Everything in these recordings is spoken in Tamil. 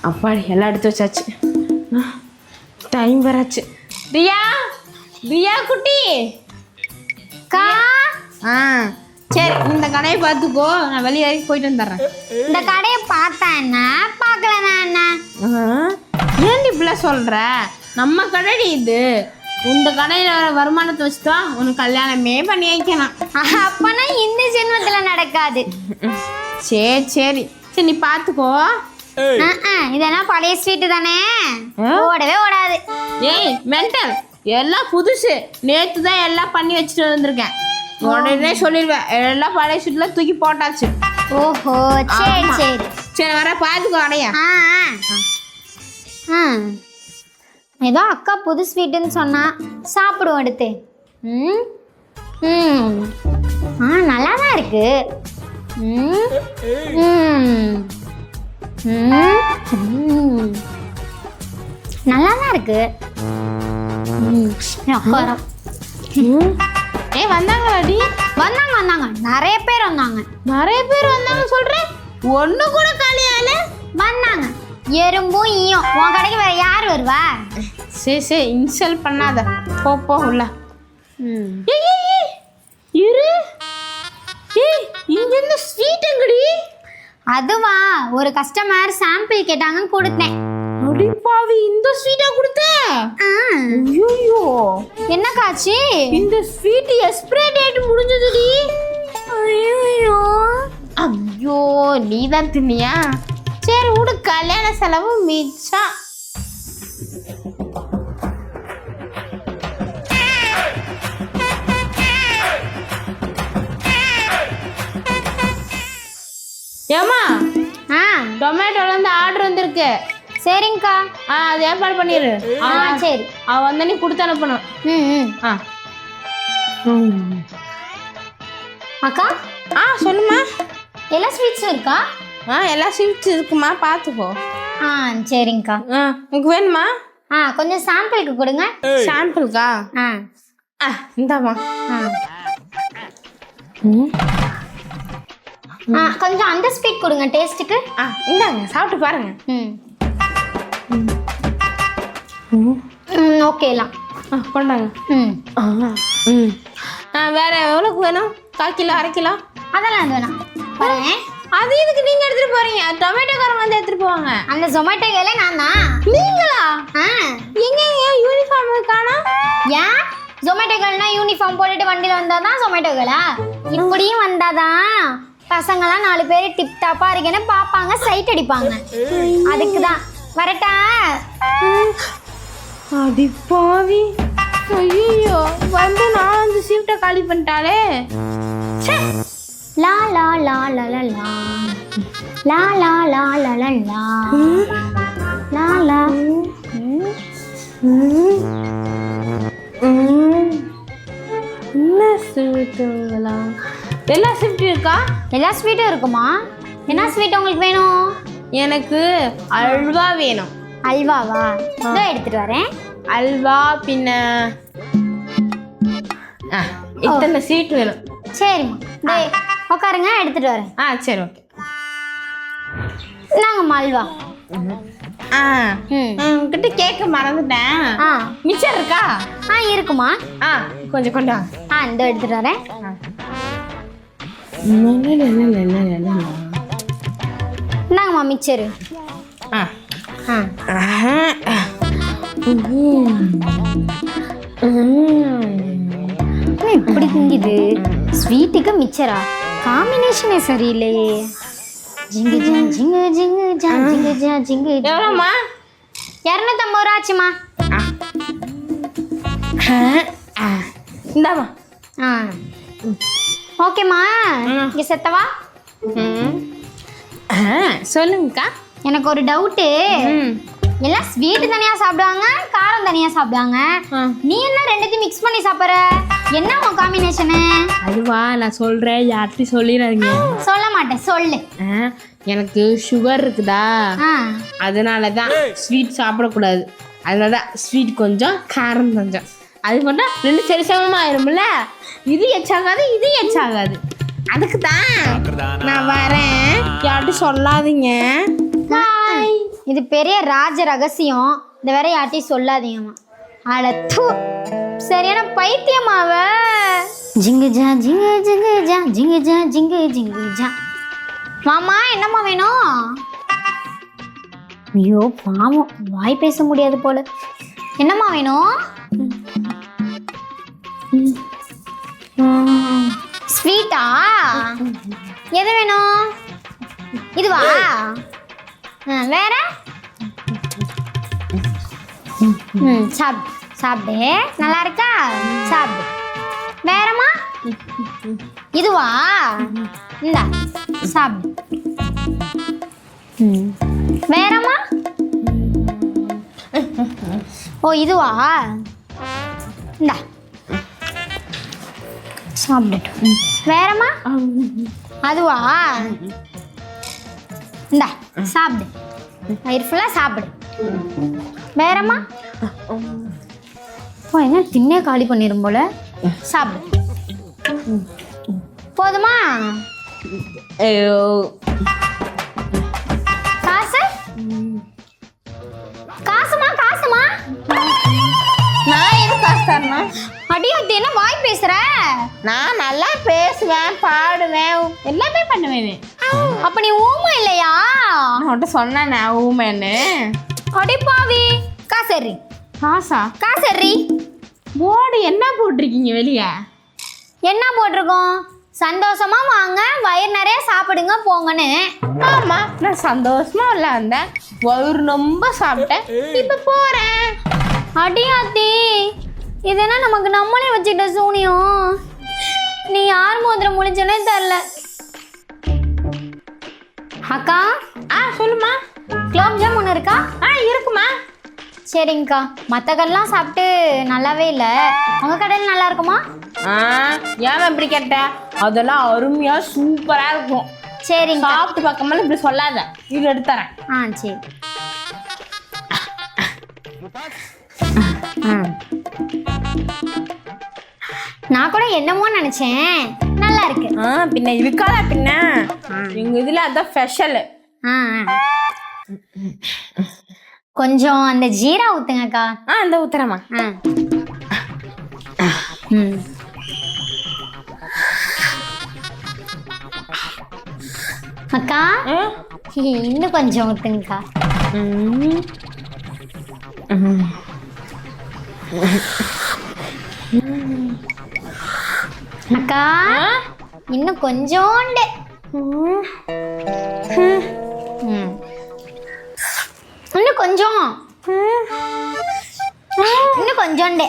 அப்பாடி எல்லாம் எடுத்து வச்சாச்சு. டைம் வராச்சு. ரியா ரியா குட்டி கா. சரி இந்த கடையை பார்த்துக்கோ, நான் வெளியே வரைக்கும் போயிட்டு வந்துடுறேன். இந்த கடையை பார்த்தா என்ன, பார்க்கலனா என்ன? ஏன் இப்படிலாம் சொல்ற? நம்ம கடைடி இது. இந்த கடையில் வர வருமானத்தை வச்சுதான் உனக்கு கல்யாணமே பண்ணி வைக்கணும். அப்பனா இந்த ஜென்மத்துல நடக்காது. சரி சரி சரி நீ பார்த்துக்கோ. இதெல்லாம் பழைய ஸ்வீட்டு தானே, ஓடவே ஓடாது. ஏய் மென்டல், எல்லாம் புதுசு. நேற்று தான் எல்லாம் பண்ணி வச்சுட்டு வந்திருக்கேன். உடனே சொல்லிடுவேன், எல்லாம் பழைய ஸ்வீட்லாம் தூக்கி போட்டாச்சு. ஓஹோ சரி சரி சரி வர பார்த்துக்கோ அடையா. ஏதோ அக்கா புது ஸ்வீட்டுன்னு சொன்னா, சாப்பிடுவோம் எடுத்து. நல்லா தான் இருக்கு. நல்லா தான் இருக்கு. வந்தாங்களாடி? வந்தாங்க வந்தாங்க, நிறைய பேர் வந்தாங்க. நிறைய பேர் வந்தாங்க சொல்றேன், ஒண்ணு கூட காலியால. வந்தாங்க எறும்பும் ஈயும். உன் கடைக்கு வேற யார் வருவா? சரி சரி இன்சல்ட் பண்ணாத, போ போ உள்ள. இரு. ஏய் இங்க என்ன ஸ்வீட் எங்கடி? அதுவா, ஒரு கஸ்டமர் சாம்பிள் கேட்டாங்கன்னு கொடுத்தேன். அடி பாவி, இந்த ஸ்வீட்டா கொடுத்த? ஐயோ என்ன காட்சி? இந்த ஸ்வீட் எக்ஸ்பைரி டேட் முடிஞ்சதுடி. ஐயோ ஐயோ நீ தான் தின்னியா? சரி விடு, கல்யாண செலவு மிச்சம். ஏமா டொமேட்டோல இருந்து ஆர்டர் வந்திருக்கு. சரிங்கக்கா. அது ஏற்பாடு பண்ணிடு. சரி அவ வந்த நீ கொடுத்து அனுப்பணும். அக்கா. சொல்லுமா. எல்லா ஸ்வீட்ஸும் இருக்கா? எல்லா ஸ்வீட்ஸ் இருக்குமா, பார்த்துக்கோ. சரிங்கக்கா. உங்களுக்கு வேணுமா? கொஞ்சம் சாம்பிளுக்கு கொடுங்க. சாம்பிளுக்கா? இந்தாமா. கொஞ்சம் அந்த ஸ்வீட் கொடுங்க டேஸ்ட்டுக்கு. இந்தாங்க சாப்பிட்டு பாருங்க. ஓகேலாம் கொண்டாங்க. வேற எவ்வளோக்கு வேணும்? 1/4 கிலோ 1/2 கிலோ? அதெல்லாம் அது வேணாம். பாருங்க, அது இதுக்கு நீங்க எடுத்துட்டு போறீங்க? டொமேட்டோக்காரங்க வந்து எடுத்துட்டு போவாங்க. அந்த ஜொமேட்டோ வேலை நான் தான். நீங்களா? எங்க யூனிஃபார்ம் காணா? ஏன் ஜொமேட்டோகள்னா யூனிஃபார்ம் போட்டுட்டு வண்டியில் வந்தாதான் ஜொமேட்டோகளா? இப்படியும் வந்தாதான் பசங்களாம் 4 பேர் டிப் டாப்பா இருக்கேன்னு பார்ப்பாங்க, சைட் அடிப்பாங்க. அதுக்கு தான். வரட்டா? அடி பாவி, ஐயோ வந்து 4 ஷிஃப்ட்டை காலி பண்ணிட்டாலே. லா லா லா லா லா லா லா லா லா லா லா லா லா லா. என்ன ஸ்வீட்டுங்களா? எல்லா ஸ்வீட்டும் இருக்கா? எல்லா ஸ்வீட்டும் இருக்குமா? என்ன ஸ்வீட் உங்களுக்கு வேணும்? எனக்கு அல்வா வேணும். அல்வாவா? இதோ எடுத்துட்டு வரேன். அல்வா பின்ன இத்தனை ஸ்வீட் வேணும். சரிம்மா, உட்காருங்க, எடுத்துட்டு வரேன். சரி ஓகே. நாங்கம்மா அல்வா. கிட்ட கேட்க மறந்துட்டேன். மிச்சர் இருக்கா? இருக்குமா? கொஞ்சம் கொண்டு வாங்க. இந்த எடுத்துட்டு வரேன். இந்தாங்கம்மா மிச்சரு. இப்படி திங்குது ஸ்வீட்டுக்கு மிச்சரா? காம்பினேஷனே சரியில்லையே. ஜிங்கு ஜா ஜிங்கு ஜிங்கு ஜா ஜிங்கு ஜா ஜிங்கு. எவ்வளோம்மா? 250 ரூபா ஆச்சுமா. இந்தாமா. ஓகேம்மா, இங்கே செத்தவா? சொல்லுங்கக்கா. எனக்கு ஒரு டவுட்டு. எல்லாம் ஸ்வீட் தனியாக சாப்பிடுவாங்க, காரம் தனியாக சாப்பிடுவாங்க. நீ என்ன ரெண்டுத்தையும் மிக்ஸ் பண்ணி சாப்பிட்ற? என்ன உன் காம்பினேஷனு? அதுவா நான் சொல்கிறேன், யார்கிட்டையும் சொல்லிடாதீங்க. சொல்ல மாட்டேன், சொல்லு. எனக்கு சுகர் இருக்குதா, அதனால தான் ஸ்வீட் சாப்பிடக்கூடாது. அதனால தான் ஸ்வீட் கொஞ்சம் காரம் கொஞ்சம், அது பண்ணால் 2 சரி சமமாக ஆயிரும்ல. இது எச்சாகாது, இது எச்சாகாது. அதுக்கு தான் நான் வரேன், யார்கிட்டையும் சொல்லாதீங்க. இது பெரிய ராஜ ரகசியம். இந்த வேற யார்ட்டையும் சொல்லாதீங்கம்மா. அட தூ, சரியான பைத்தியமாவ. ஜிங்கு ஜா ஜிங்கு ஜிங்கு ஜா ஜிங்கு ஜா ஜிங்கு ஜிங்கு ஜா. மாமா என்னம்மா வேணும்? ஐயோ பாவம், வாய் பேச முடியாது போல. என்னம்மா வேணும்? ஸ்வீட்டா? எது வேணும்? இதுவா? வேற? சாப்பிடு, நல்லா இருக்கா? சாப்பிடு. வேறம்மா? இதுவா? இந்தா சாப்பிடு. வேறம்மா? ஓ இதுவா? இந்தா சாப்பிட்டு. வேறம்மா? அதுவா? இந்தா சாப்பிடு, வயிறு ஃபுல்லாக சாப்பிடு. வேறம்மா? ஓ என்ன தின்னே காலி பண்ணிடும் போல. சாப்பிடு. போதுமா? ஐயோ காசு? காசுமா காசுமா? நான் எது காசு தரணும்? அடியாத்தி என்ன வாய் பேசுற? நான் நல்லா பேசுவேன், பாடுவேன், எல்லாமே பண்ணுவேன். அப்ப நீ ஊமை இல்லையா? நான் உன்கிட்ட சொன்னேன் நான் ஊமேன்னு. அடிப்பாவி. காசேரி. காசா? காசேரி. போர்டு என்ன போட்டிருக்கீங்க வெளியே? என்ன போட்டிருக்கோம்? சந்தோஷமா வாங்க, வயிறு நிறைய சாப்பிடுங்க போங்கன்னு. ஆமா, நான் சந்தோஷமா உள்ள வந்தேன், வயிறு ரொம்ப சாப்பிட்டேன், இப்ப போறேன். அடியாத்தி, இதென்னா நமக்கு நம்மளே வச்சுக்கிட்ட சூனியம். நீ யார் மோதிரம் முடிஞ்சனே தெரில. அக்கா. சொல்லுமா. குலோப் ஜாம் ஒன்று இருக்கா? இருக்குமா. சரிங்கக்கா. மற்ற கடைலாம் சாப்பிட்டு நல்லாவே இல்லை, உங்கள் கடையில் நல்லா இருக்குமா? ஏன் இப்படி கேட்ட? அதெல்லாம் அருமையா சூப்பரா இருக்கும். சரிங்க. சாப்பிட்டு பார்க்காம இப்படி சொல்லாத, இது எடுத்துறேன். சரி. நான் கூட என்னமோ நினைச்சேன், நல்லா இருக்கு. பின்ன இருக்காதா பின்ன? எங்க இதுல அதான் ஸ்பெஷல். கொஞ்சம் அந்த ஜீரா ஊத்துங்கக்கா. அந்த ஊத்துறமா. அக்கா இன்னும் கொஞ்சம் ஊத்துங்கக்கா. அக்கா இன்னும் கொஞ்சோண்டு. இன்னும் கொஞ்சம். இன்னும் கொஞ்சோண்டு.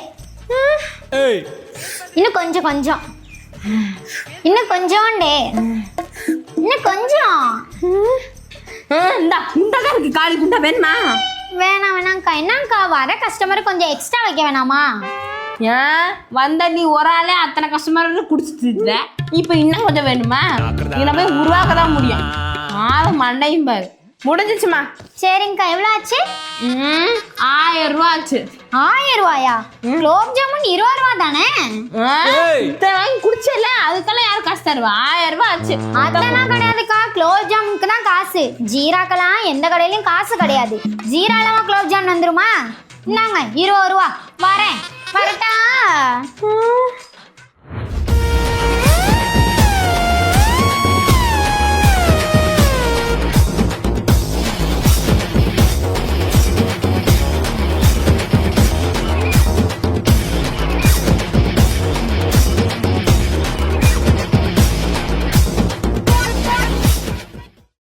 இன்னும் கொஞ்சம் கொஞ்சம். இன்னும் கொஞ்சோண்டு. இன்னும் கொஞ்சம். குண்டாதான் இருக்கு, காலி குண்டா வேணுமா? வேணாம் வேணாம்க்கா. என்னக்கா வர கஸ்டமர் கொஞ்சம் எக்ஸ்ட்ரா வைக்க வேணாமா? ஏன் வந்த நீ ஒரு ஆளே அத்தனை கஸ்டமர் குடிச்சிட்டு இப்ப இன்னும் கொஞ்சம் வேணுமா? இதுல போய் உருவாக்க தான் முடியும். மண்டையும் பாரு. முடிஞ்சிச்சுமா. சரிங்கக்கா. எவ்வளோ ஆச்சு? 1000 ரூபா ஆச்சு. 1000 ரூபாயா? குலோப் ஜாமுன் 20 ரூபா தானே? இத்தனை வாங்கி குடிச்சல, அதுக்கெல்லாம் யாரும் காசு தருவா? 1000 ரூபா ஆச்சு. அதெல்லாம் கிடையாதுக்கா, குலோப் ஜாமுனுக்கு தான் காசு. ஜீராக்கெல்லாம் எந்த கடையிலையும் காசு கிடையாது. ஜீராலமா குலோப் ஜாமுன் வந்துருமா? இந்தாங்க 20 ரூபா. வரேன், வரட்டா?